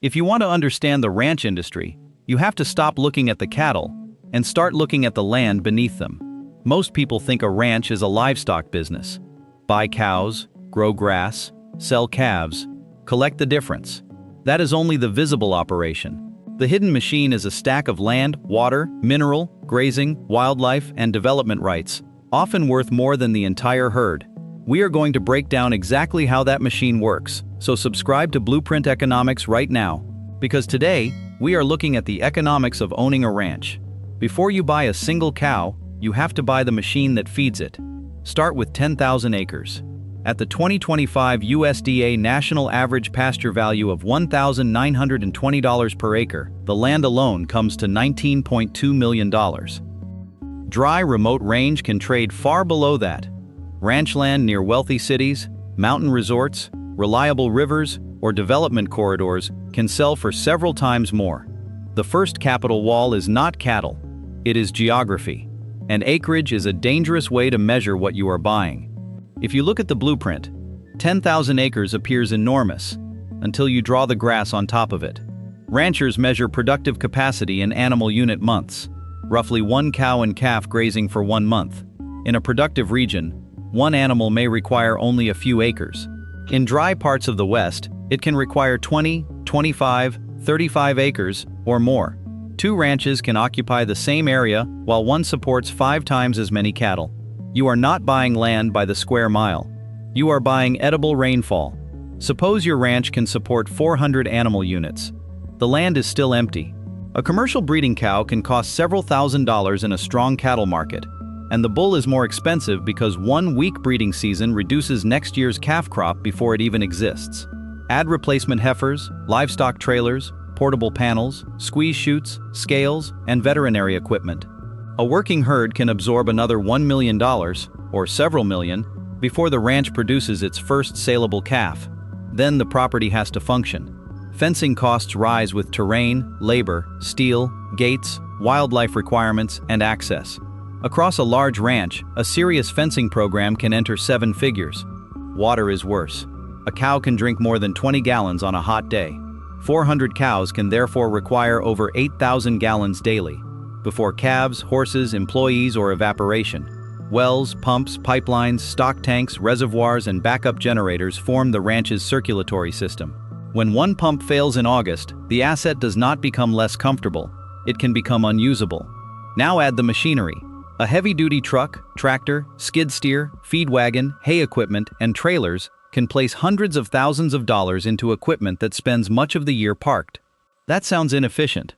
If you want to understand the ranch industry, you have to stop looking at the cattle and start looking at the land beneath them. Most people think a ranch is a livestock business. Buy cows, grow grass, sell calves, collect the difference. That is only the visible operation. The hidden machine is a stack of land, water, mineral, grazing, wildlife, and development rights, often worth more than the entire herd. We are going to break down exactly how that machine works, so subscribe to Blueprint Economics right now, because today, we are looking at the economics of owning a ranch. Before you buy a single cow, you have to buy the machine that feeds it. Start with 10,000 acres. At the 2025 USDA National Average Pasture Value of $1,920 per acre, the land alone comes to $19.2 million. Dry remote range can trade far below that. Ranch land near wealthy cities, mountain resorts, reliable rivers, or development corridors can sell for several times more. The first capital wall is not cattle, it is geography. And acreage is a dangerous way to measure what you are buying. If you look at the blueprint, 10,000 acres appears enormous, until you draw the grass on top of it. Ranchers measure productive capacity in animal unit months, roughly 1 cow and calf grazing for 1 month. In a productive region, one animal may require only a few acres. In dry parts of the West, it can require 20, 25, 35 acres, or more. 2 ranches can occupy the same area while one supports 5 times as many cattle. You are not buying land by the square mile. You are buying edible rainfall. Suppose your ranch can support 400 animal units. The land is still empty. A commercial breeding cow can cost several $1,000s in a strong cattle market, and the bull is more expensive because 1 weak breeding season reduces next year's calf crop before it even exists. Add replacement heifers, livestock trailers, portable panels, squeeze chutes, scales, and veterinary equipment. A working herd can absorb another $1 million, or several million, before the ranch produces its first saleable calf. Then the property has to function. Fencing costs rise with terrain, labor, steel, gates, wildlife requirements, and access. Across a large ranch, a serious fencing program can enter 7 figures. Water is worse. A cow can drink more than 20 gallons on a hot day. 400 cows can therefore require over 8,000 gallons daily, before calves, horses, employees, or evaporation. Wells, pumps, pipelines, stock tanks, reservoirs, and backup generators form the ranch's circulatory system. When one pump fails in August, the asset does not become less comfortable. It can become unusable. Now add the machinery. A heavy-duty truck, tractor, skid steer, feed wagon, hay equipment, and trailers can place hundreds of thousands of dollars into equipment that spends much of the year parked. That sounds inefficient.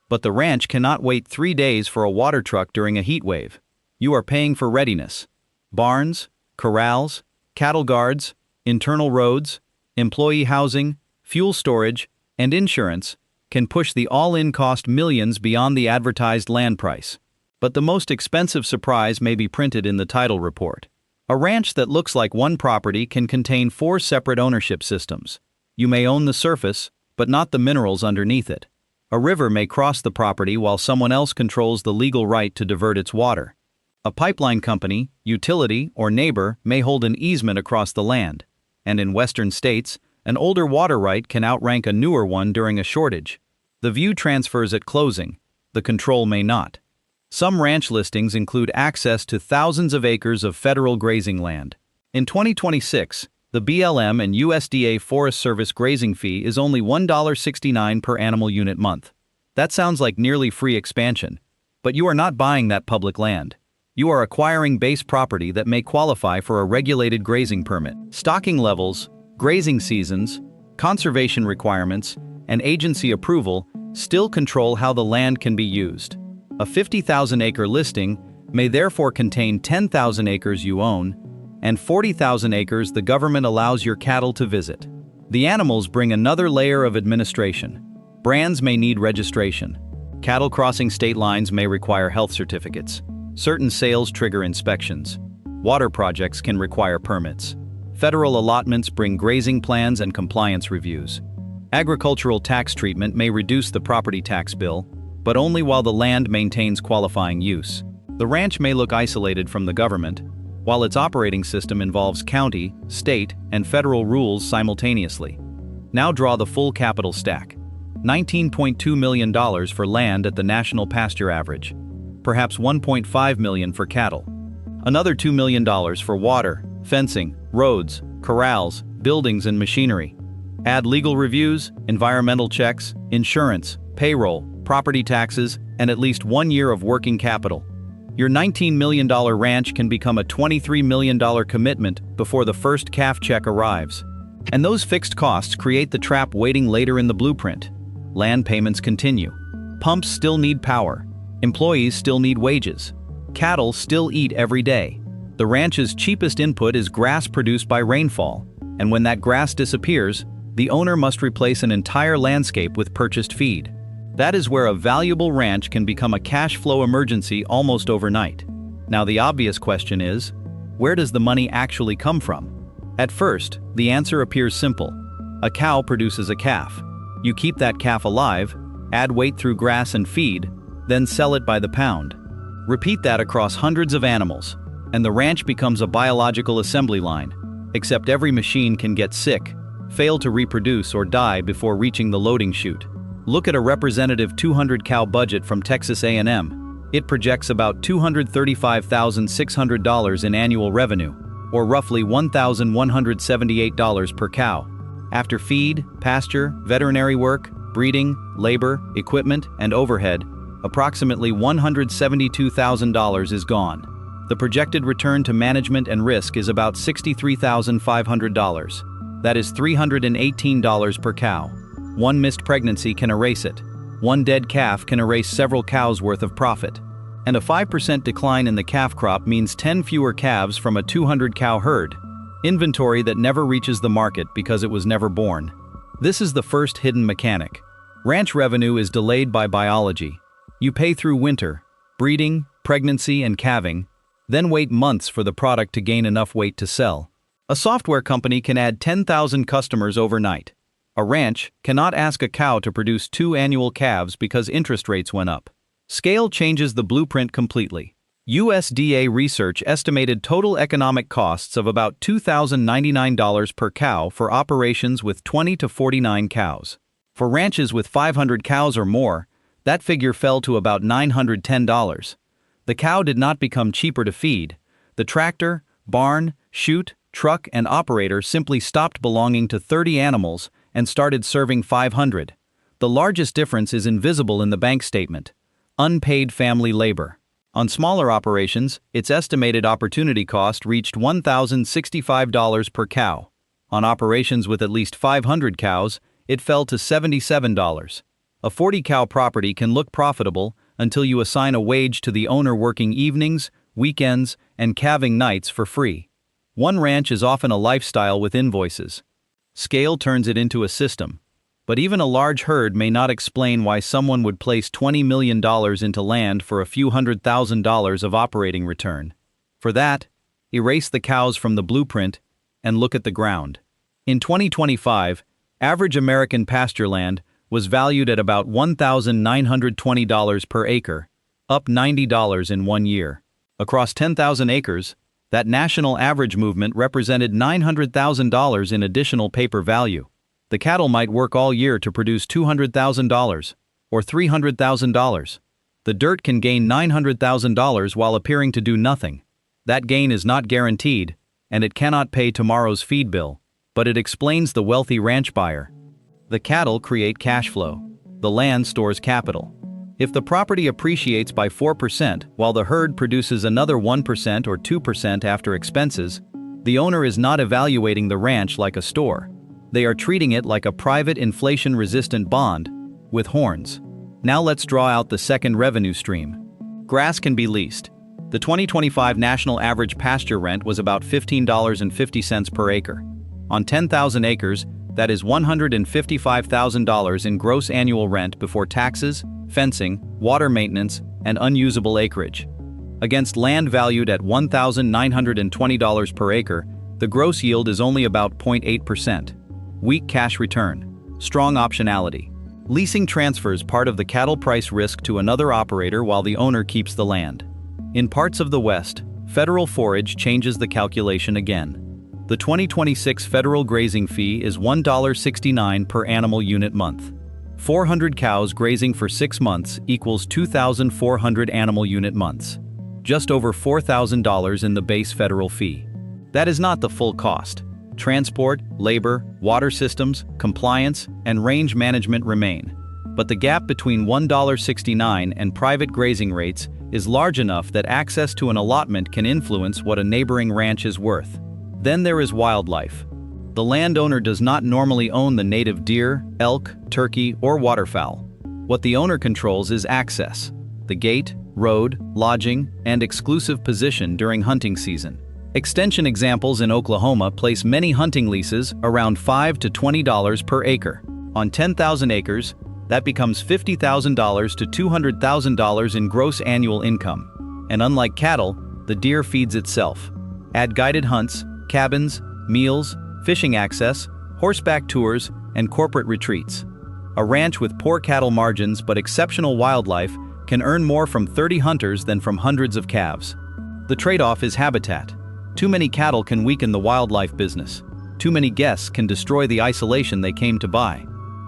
But the ranch cannot wait 3 days for a water truck during a heat wave. You are paying for readiness. Barns, corrals, cattle guards, internal roads, employee housing, fuel storage, and insurance can push the all-in cost millions beyond the advertised land price. But the most expensive surprise may be printed in the title report. A ranch that looks like one property can contain 4 separate ownership systems. You may own the surface, but not the minerals underneath it. A river may cross the property while someone else controls the legal right to divert its water. A pipeline company, utility, or neighbor may hold an easement across the land. And in Western states, an older water right can outrank a newer one during a shortage. The view transfers at closing. The control may not. Some ranch listings include access to thousands of acres of federal grazing land. In 2026, the BLM and USDA Forest Service grazing fee is only $1.69 per animal unit month. That sounds like nearly free expansion. But you are not buying that public land. You are acquiring base property that may qualify for a regulated grazing permit. Stocking levels, grazing seasons, conservation requirements, and agency approval still control how the land can be used. A 50,000-acre listing may therefore contain 10,000 acres you own and 40,000 acres the government allows your cattle to visit. The animals bring another layer of administration. Brands may need registration. Cattle crossing state lines may require health certificates. Certain sales trigger inspections. Water projects can require permits. Federal allotments bring grazing plans and compliance reviews. Agricultural tax treatment may reduce the property tax bill, but only while the land maintains qualifying use. The ranch may look isolated from the government, while its operating system involves county, state, and federal rules simultaneously. Now draw the full capital stack. $19.2 million for land at the national pasture average. Perhaps $1.5 million for cattle. Another $2 million for water, fencing, roads, corrals, buildings and machinery. Add legal reviews, environmental checks, insurance, payroll, property taxes, and at least 1 year of working capital. Your $19 million ranch can become a $23 million commitment before the first calf check arrives. And those fixed costs create the trap waiting later in the blueprint. Land payments continue. Pumps still need power. Employees still need wages. Cattle still eat every day. The ranch's cheapest input is grass produced by rainfall, and when that grass disappears, the owner must replace an entire landscape with purchased feed. That is where a valuable ranch can become a cash flow emergency almost overnight. Now the obvious question is, where does the money actually come from? At first, the answer appears simple. A cow produces a calf. You keep that calf alive, add weight through grass and feed, then sell it by the pound. Repeat that across hundreds of animals, and the ranch becomes a biological assembly line, except every machine can get sick, fail to reproduce or die before reaching the loading chute. Look at a representative 200-cow budget from Texas A&M. It projects about $235,600 in annual revenue, or roughly $1,178 per cow. After feed, pasture, veterinary work, breeding, labor, equipment, and overhead, approximately $172,000 is gone. The projected return to management and risk is about $63,500. That is $318 per cow. One missed pregnancy can erase it. One dead calf can erase several cows' worth of profit. And a 5% decline in the calf crop means 10 fewer calves from a 200-cow herd. Inventory that never reaches the market because it was never born. This is the first hidden mechanic. Ranch revenue is delayed by biology. You pay through winter, breeding, pregnancy, and calving, then wait months for the product to gain enough weight to sell. A software company can add 10,000 customers overnight. A ranch cannot ask a cow to produce 2 annual calves because interest rates went up. Scale changes the blueprint completely. USDA research estimated total economic costs of about $2,099 per cow for operations with 20 to 49 cows. For ranches with 500 cows or more, that figure fell to about $910. The cow did not become cheaper to feed. The tractor, barn, chute, truck, and operator simply stopped belonging to 30 animals and started serving 500. The largest difference is invisible in the bank statement: unpaid family labor. On smaller operations, its estimated opportunity cost reached $1,065 per cow. On operations with at least 500 cows, it fell to $77. A 40-cow property can look profitable until you assign a wage to the owner working evenings, weekends, and calving nights for free. One ranch is often a lifestyle with invoices. Scale turns it into a system. But even a large herd may not explain why someone would place $20 million into land for a few $100,000 of operating return. For that, erase the cows from the blueprint and look at the ground. In 2025, average American pasture land was valued at about $1,920 per acre, up $90 in 1 year. Across 10,000 acres, that national average movement represented $900,000 in additional paper value. The cattle might work all year to produce $200,000 or $300,000. The dirt can gain $900,000 while appearing to do nothing. That gain is not guaranteed, and it cannot pay tomorrow's feed bill, but it explains the wealthy ranch buyer. The cattle create cash flow. The land stores capital. If the property appreciates by 4% while the herd produces another 1% or 2% after expenses, the owner is not evaluating the ranch like a store. They are treating it like a private inflation-resistant bond with horns. Now let's draw out the second revenue stream. Grass can be leased. The 2025 national average pasture rent was about $15.50 per acre. On 10,000 acres, that is $155,000 in gross annual rent before taxes, fencing, water maintenance, and unusable acreage. Against land valued at $1,920 per acre, the gross yield is only about 0.8%. Weak cash return. Strong optionality. Leasing transfers part of the cattle price risk to another operator while the owner keeps the land. In parts of the West, federal forage changes the calculation again. The 2026 federal grazing fee is $1.69 per animal unit month. 400 cows grazing for 6 months equals 2,400 animal unit months. Just over $4,000 in the base federal fee. That is not the full cost. Transport, labor, water systems, compliance, and range management remain. But the gap between $1.69 and private grazing rates is large enough that access to an allotment can influence what a neighboring ranch is worth. Then there is wildlife. The landowner does not normally own the native deer, elk, turkey, or waterfowl. What the owner controls is access: the gate, road, lodging, and exclusive position during hunting season. Extension examples in Oklahoma place many hunting leases around $5 to $20 per acre. On 10,000 acres, that becomes $50,000 to $200,000 in gross annual income. And unlike cattle, the deer feeds itself. Add guided hunts, cabins, meals, fishing access, horseback tours, and corporate retreats. A ranch with poor cattle margins but exceptional wildlife can earn more from 30 hunters than from hundreds of calves. The trade-off is habitat. Too many cattle can weaken the wildlife business. Too many guests can destroy the isolation they came to buy.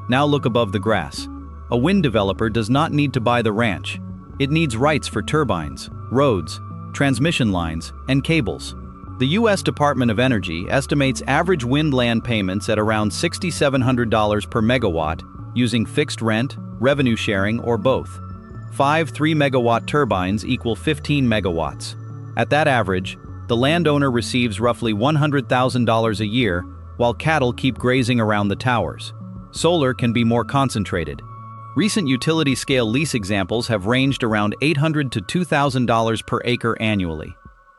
Now look above the grass. A wind developer does not need to buy the ranch. It needs rights for turbines, roads, transmission lines, and cables. The U.S. Department of Energy estimates average wind land payments at around $6,700 per megawatt using fixed rent, revenue sharing, or both. 5 3-megawatt turbines equal 15 megawatts. At that average, the landowner receives roughly $100,000 a year, while cattle keep grazing around the towers. Solar can be more concentrated. Recent utility-scale lease examples have ranged around $800 to $2,000 per acre annually.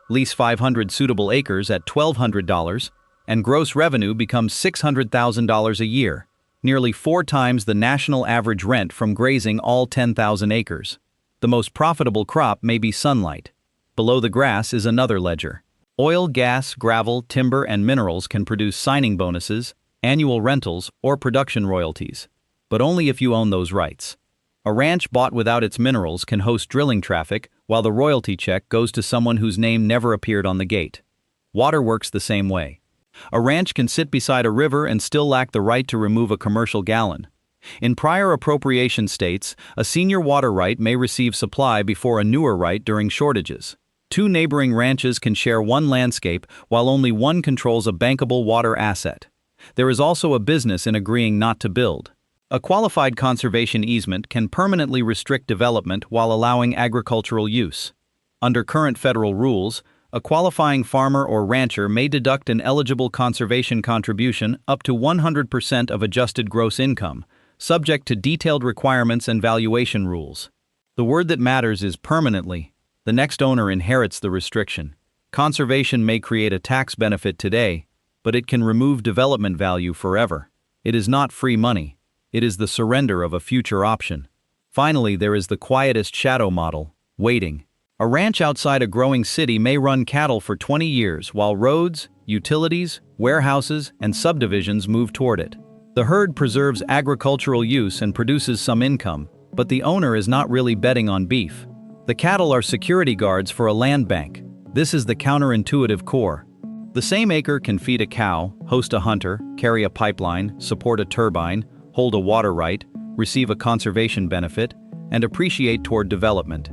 Lease 500 suitable acres at $1,200, and gross revenue becomes $600,000 a year, nearly 4 times the national average rent from grazing all 10,000 acres. The most profitable crop may be sunlight. Below the grass is another ledger. Oil, gas, gravel, timber, and minerals can produce signing bonuses, annual rentals, or production royalties. But only if you own those rights. A ranch bought without its minerals can host drilling traffic, while the royalty check goes to someone whose name never appeared on the gate. Water works the same way. A ranch can sit beside a river and still lack the right to remove a commercial gallon. In prior appropriation states, a senior water right may receive supply before a newer right during shortages. 2 neighboring ranches can share one landscape while only one controls a bankable water asset. There is also a business in agreeing not to build. A qualified conservation easement can permanently restrict development while allowing agricultural use. Under current federal rules, a qualifying farmer or rancher may deduct an eligible conservation contribution up to 100% of adjusted gross income, subject to detailed requirements and valuation rules. The word that matters is permanently. The next owner inherits the restriction. Conservation may create a tax benefit today, but it can remove development value forever. It is not free money. It is the surrender of a future option. Finally, there is the quietest shadow model, waiting. A ranch outside a growing city may run cattle for 20 years while roads, utilities, warehouses, and subdivisions move toward it. The herd preserves agricultural use and produces some income, but the owner is not really betting on beef. The cattle are security guards for a land bank. This is the counterintuitive core. The same acre can feed a cow, host a hunter, carry a pipeline, support a turbine, hold a water right, receive a conservation benefit, and appreciate toward development.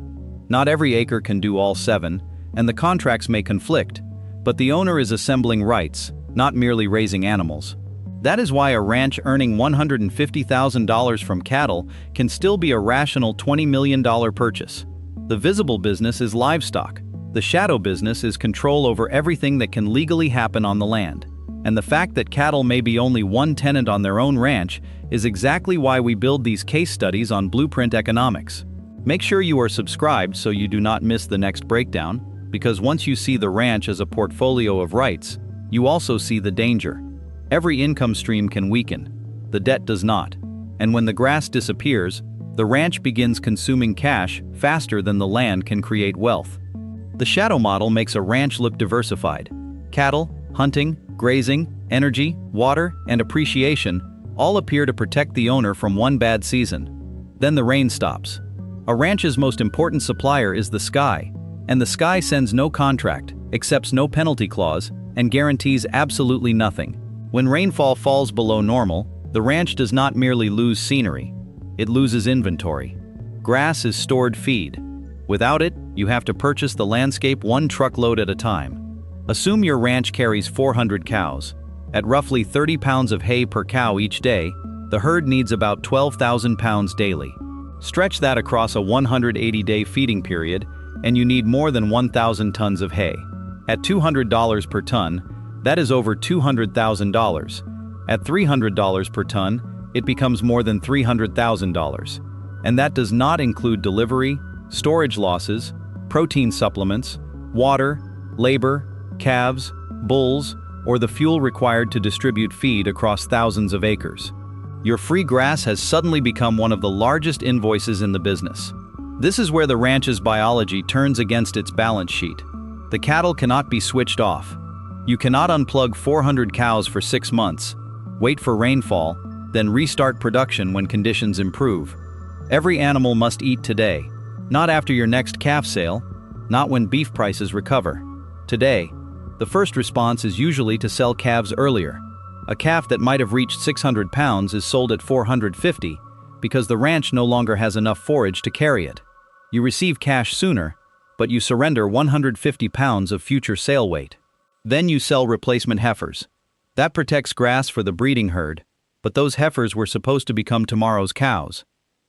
Not every acre can do all 7, and the contracts may conflict, but the owner is assembling rights, not merely raising animals. That is why a ranch earning $150,000 from cattle can still be a rational $20 million purchase. The visible business is livestock. The shadow business is control over everything that can legally happen on the land. And the fact that cattle may be only one tenant on their own ranch is exactly why we build these case studies on Blueprint Economics. Make sure you are subscribed so you do not miss the next breakdown, because once you see the ranch as a portfolio of rights, you also see the danger. Every income stream can weaken. The debt does not. And when the grass disappears, the ranch begins consuming cash faster than the land can create wealth. The shadow model makes a ranch look diversified. Cattle, hunting, grazing, energy, water, and appreciation all appear to protect the owner from one bad season. Then the rain stops. A ranch's most important supplier is the sky, and the sky sends no contract, accepts no penalty clause, and guarantees absolutely nothing. When rainfall falls below normal, the ranch does not merely lose scenery, it loses inventory. Grass is stored feed. Without it, you have to purchase the landscape one truckload at a time. Assume your ranch carries 400 cows. At roughly 30 pounds of hay per cow each day, the herd needs about 12,000 pounds daily. Stretch that across a 180-day feeding period, and you need more than 1,000 tons of hay. At $200 per ton, that is over $200,000. At $300 per ton, it becomes more than $300,000. And that does not include delivery, storage losses, protein supplements, water, labor, calves, bulls, or the fuel required to distribute feed across thousands of acres. Your free grass has suddenly become one of the largest invoices in the business. This is where the ranch's biology turns against its balance sheet. The cattle cannot be switched off. You cannot unplug 400 cows for 6 months, wait for rainfall, then restart production when conditions improve. Every animal must eat today, not after your next calf sale, not when beef prices recover. Today, the first response is usually to sell calves earlier. A calf that might have reached 600 pounds is sold at 450 because the ranch no longer has enough forage to carry it. You receive cash sooner, but you surrender 150 pounds of future sale weight. Then you sell replacement heifers. That protects grass for the breeding herd, but those heifers were supposed to become tomorrow's cows.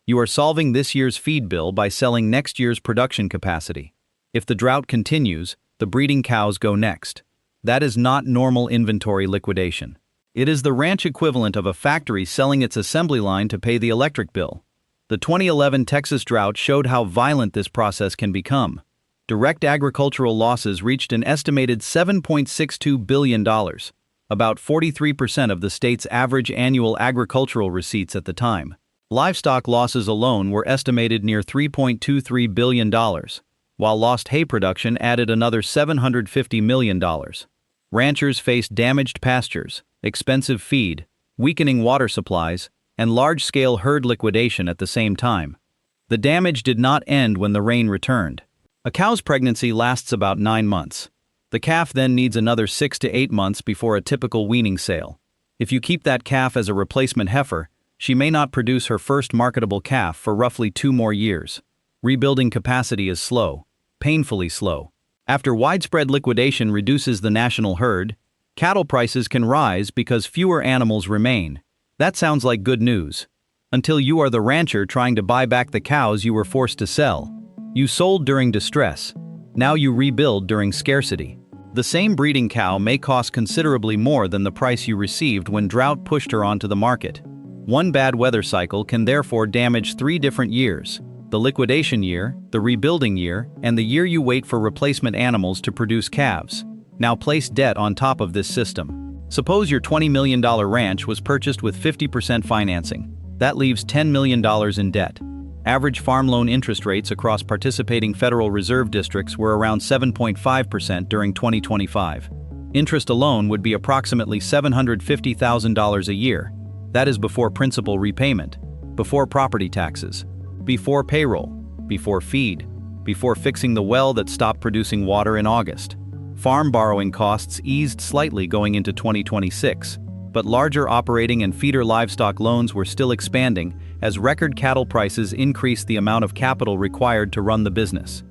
You are solving this year's feed bill by selling next year's production capacity. If the drought continues, the breeding cows go next. That is not normal inventory liquidation. It is the ranch equivalent of a factory selling its assembly line to pay the electric bill. The 2011 Texas drought showed how violent this process can become. Direct agricultural losses reached an estimated $7.62 billion, about 43% of the state's average annual agricultural receipts at the time. Livestock losses alone were estimated near $3.23 billion, while lost hay production added another $750 million. Ranchers faced damaged pastures, expensive feed, weakening water supplies, and large-scale herd liquidation at the same time. The damage did not end when the rain returned. A cow's pregnancy lasts about 9 months. The calf then needs another 6 to 8 months before a typical weaning sale. If you keep that calf as a replacement heifer, she may not produce her first marketable calf for roughly 2 more years. Rebuilding capacity is slow, painfully slow. After widespread liquidation reduces the national herd, cattle prices can rise because fewer animals remain. That sounds like good news. Until you are the rancher trying to buy back the cows you were forced to sell. You sold during distress. Now you rebuild during scarcity. The same breeding cow may cost considerably more than the price you received when drought pushed her onto the market. One bad weather cycle can therefore damage 3 different years: the liquidation year, the rebuilding year, and the year you wait for replacement animals to produce calves. Now place debt on top of this system. Suppose your $20 million ranch was purchased with 50% financing. That leaves $10 million in debt. Average farm loan interest rates across participating Federal Reserve districts were around 7.5% during 2025. Interest alone would be approximately $750,000 a year. That is before principal repayment, before property taxes, before payroll, before feed, before fixing the well that stopped producing water in August. Farm borrowing costs eased slightly going into 2026, but larger operating and feeder livestock loans were still expanding as record cattle prices increased the amount of capital required to run the business.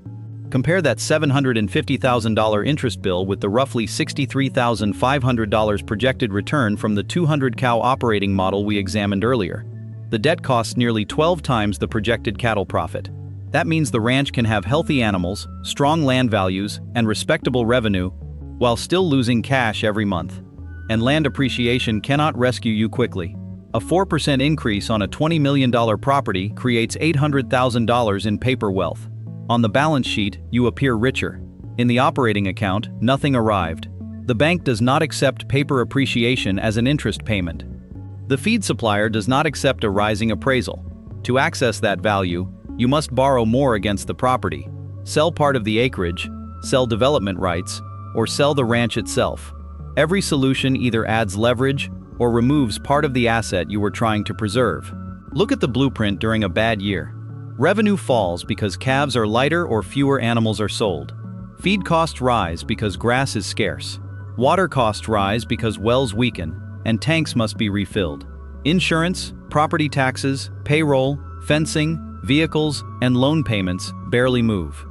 Compare that $750,000 interest bill with the roughly $63,500 projected return from the 200-cow operating model we examined earlier. The debt costs nearly 12 times the projected cattle profit. That means the ranch can have healthy animals, strong land values, and respectable revenue, while still losing cash every month. And land appreciation cannot rescue you quickly. A 4% increase on a $20 million property creates $800,000 in paper wealth. On the balance sheet, you appear richer. In the operating account, nothing arrived. The bank does not accept paper appreciation as an interest payment. The feed supplier does not accept a rising appraisal. To access that value, you must borrow more against the property, sell part of the acreage, sell development rights, or sell the ranch itself. Every solution either adds leverage or removes part of the asset you were trying to preserve. Look at the blueprint during a bad year. Revenue falls because calves are lighter or fewer animals are sold. Feed costs rise because grass is scarce. Water costs rise because wells weaken, and tanks must be refilled. Insurance, property taxes, payroll, Fencing, vehicles, and loan payments barely move.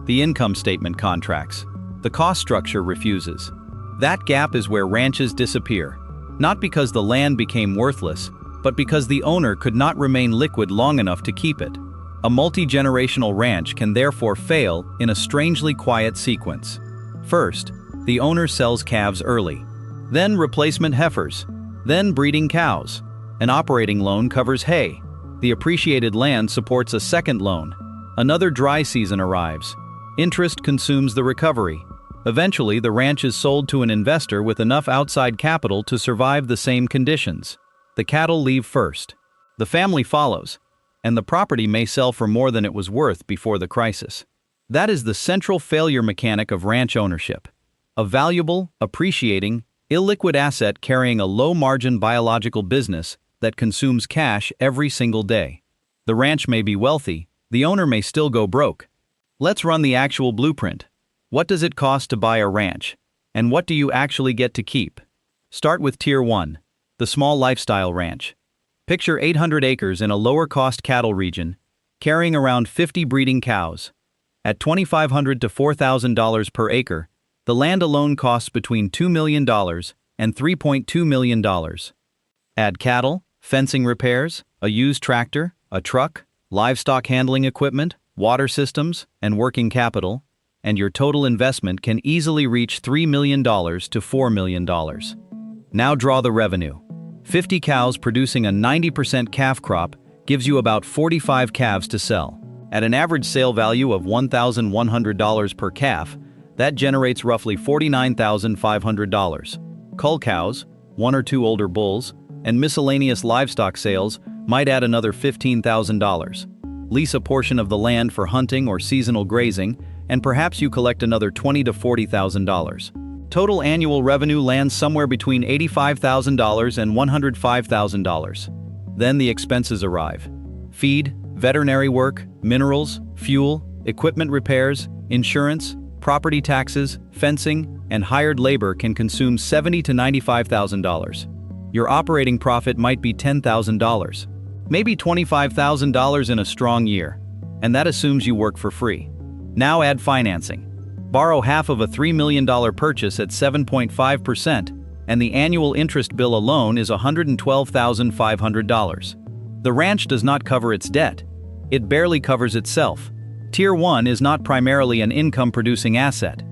The income statement contracts. The cost structure refuses. That gap is where ranches disappear, not because the land became worthless, but because the owner could not remain liquid long enough to keep it. A multi-generational ranch can therefore fail in a strangely quiet sequence. First, the owner sells calves early. Then replacement heifers. Then breeding cows. An operating loan covers hay. The appreciated land supports a second loan. Another dry season arrives. Interest consumes the recovery. Eventually, the ranch is sold to an investor with enough outside capital to survive the same conditions. The cattle leave first. The family follows, and the property may sell for more than it was worth before the crisis. That is the central failure mechanic of ranch ownership. A valuable, appreciating, illiquid asset carrying a low-margin biological business that consumes cash every single day. The ranch may be wealthy, the owner may still go broke. Let's run the actual blueprint. What does it cost to buy a ranch? And what do you actually get to keep? Start with Tier 1, the small lifestyle ranch. Picture 800 acres in a lower-cost cattle region, carrying around 50 breeding cows. At $2,500 to $4,000 per acre, the land alone costs between $2 million and $3.2 million. Add cattle, fencing repairs, a used tractor, a truck, livestock handling equipment, water systems, and working capital, and your total investment can easily reach $3 million to $4 million. Now draw the revenue. 50 cows producing a 90% calf crop gives you about 45 calves to sell. At an average sale value of $1,100 per calf, that generates roughly $49,500. Cull cows, 1 or 2 older bulls, and miscellaneous livestock sales might add another $15,000. Lease a portion of the land for hunting or seasonal grazing, and perhaps you collect another $20,000 to $40,000. Total annual revenue lands somewhere between $85,000 and $105,000. Then the expenses arrive. Feed, veterinary work, minerals, fuel, equipment repairs, insurance, property taxes, fencing, and hired labor can consume $70,000 to $95,000. Your operating profit might be $10,000, maybe $25,000 in a strong year, and that assumes you work for free. Now add financing. Borrow half of a $3 million purchase at 7.5%, and the annual interest bill alone is $112,500. The ranch does not cover its debt. It barely covers itself. Tier 1 is not primarily an income-producing asset.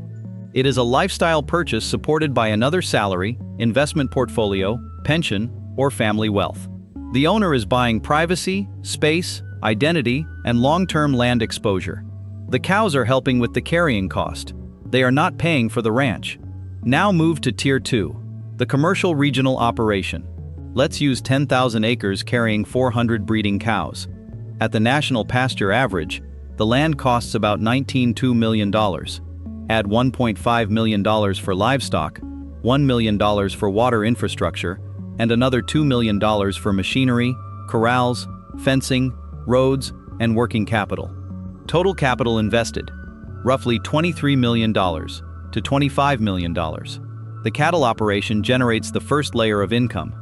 It is a lifestyle purchase supported by another salary, investment portfolio, pension, or family wealth. The owner is buying privacy, space, identity, and long-term land exposure. The cows are helping with the carrying cost. They are not paying for the ranch. Now move to Tier 2, the commercial regional operation. Let's use 10,000 acres carrying 400 breeding cows. At the national pasture average, the land costs about $19.2 million. Add $1.5 million for livestock, $1 million for water infrastructure, and another $2 million for machinery, corrals, fencing, roads, and working capital. Total capital invested, roughly $23 million to $25 million. The cattle operation generates the first layer of income.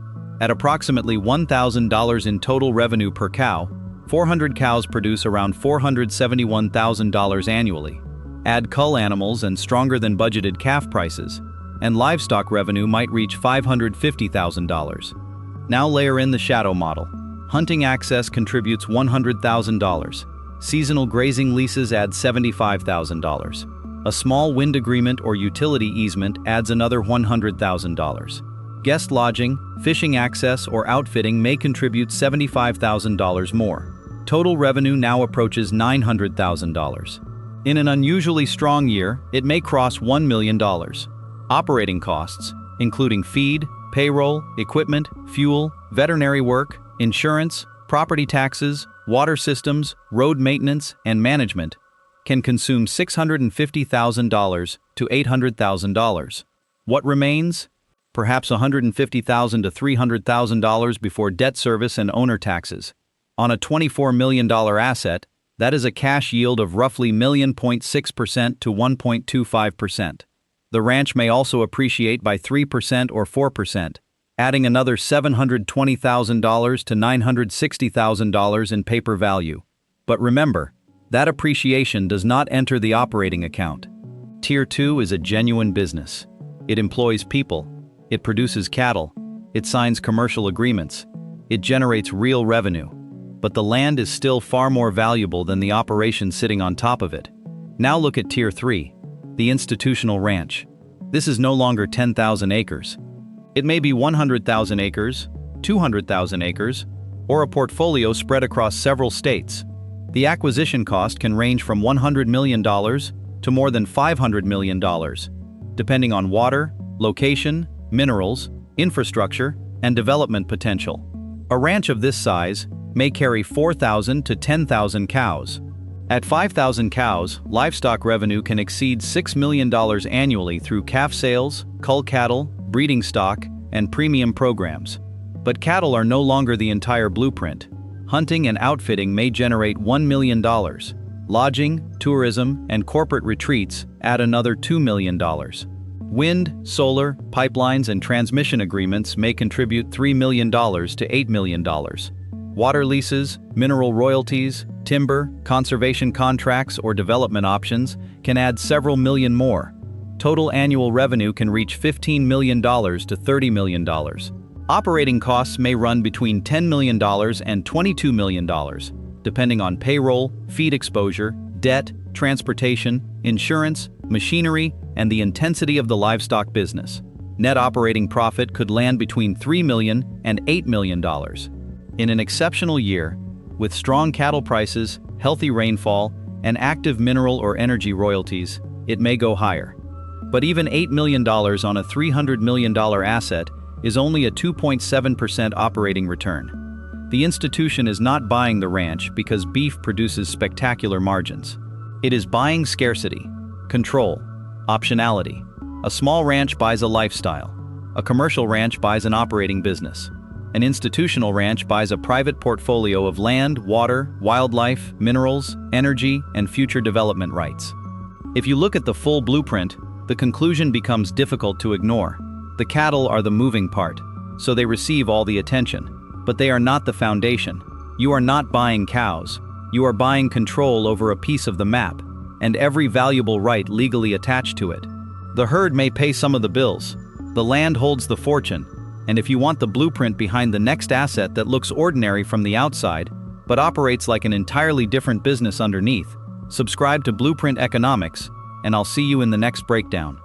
At approximately $1,000 in total revenue per cow, 400 cows produce around $471,000 annually. Add cull animals and stronger than budgeted calf prices, and livestock revenue might reach $550,000. Now layer in the shadow model. Hunting access contributes $100,000. Seasonal grazing leases add $75,000. A small wind agreement or utility easement adds another $100,000. Guest lodging, fishing access, or outfitting may contribute $75,000 more. Total revenue now approaches $900,000. In an unusually strong year, it may cross $1 million. Operating costs, including feed, payroll, equipment, fuel, veterinary work, insurance, property taxes, water systems, road maintenance, and management, can consume $650,000 to $800,000. What remains? Perhaps $150,000 to $300,000 before debt service and owner taxes. On a $24 million asset, that is a cash yield of roughly 0.6% to 1.25%. The ranch may also appreciate by 3% or 4%, adding another $720,000 to $960,000 in paper value. But remember, that appreciation does not enter the operating account. Tier 2 is a genuine business. It employs people, it produces cattle, it signs commercial agreements, it generates real revenue. But the land is still far more valuable than the operation sitting on top of it. Now look at Tier 3, the institutional ranch. This is no longer 10,000 acres. It may be 100,000 acres, 200,000 acres, or a portfolio spread across several states. The acquisition cost can range from $100 million to more than $500 million, depending on water, location, minerals, infrastructure, and development potential. A ranch of this size may carry 4,000 to 10,000 cows. At 5,000 cows, livestock revenue can exceed $6 million annually through calf sales, cull cattle, breeding stock, and premium programs. But cattle are no longer the entire blueprint. Hunting and outfitting may generate $1 million. Lodging, tourism, and corporate retreats add another $2 million. Wind, solar, pipelines, and transmission agreements may contribute $3 million to $8 million. Water leases, mineral royalties, timber, conservation contracts, or development options can add several million more. Total annual revenue can reach $15 million to $30 million. Operating costs may run between $10 million and $22 million, depending on payroll, feed exposure, debt, transportation, insurance, machinery, and the intensity of the livestock business. Net operating profit could land between $3 million and $8 million. In an exceptional year, with strong cattle prices, healthy rainfall, and active mineral or energy royalties, it may go higher. But even $8 million on a $300 million asset is only a 2.7% operating return. The institution is not buying the ranch because beef produces spectacular margins. It is buying scarcity, control, optionality. A small ranch buys a lifestyle. A commercial ranch buys an operating business. An institutional ranch buys a private portfolio of land, water, wildlife, minerals, energy, and future development rights. If you look at the full blueprint, the conclusion becomes difficult to ignore. The cattle are the moving part, so they receive all the attention. But they are not the foundation. You are not buying cows. You are buying control over a piece of the map, and every valuable right legally attached to it. The herd may pay some of the bills. The land holds the fortune. And if you want the blueprint behind the next asset that looks ordinary from the outside, but operates like an entirely different business underneath, subscribe to Blueprint Economics, and I'll see you in the next breakdown.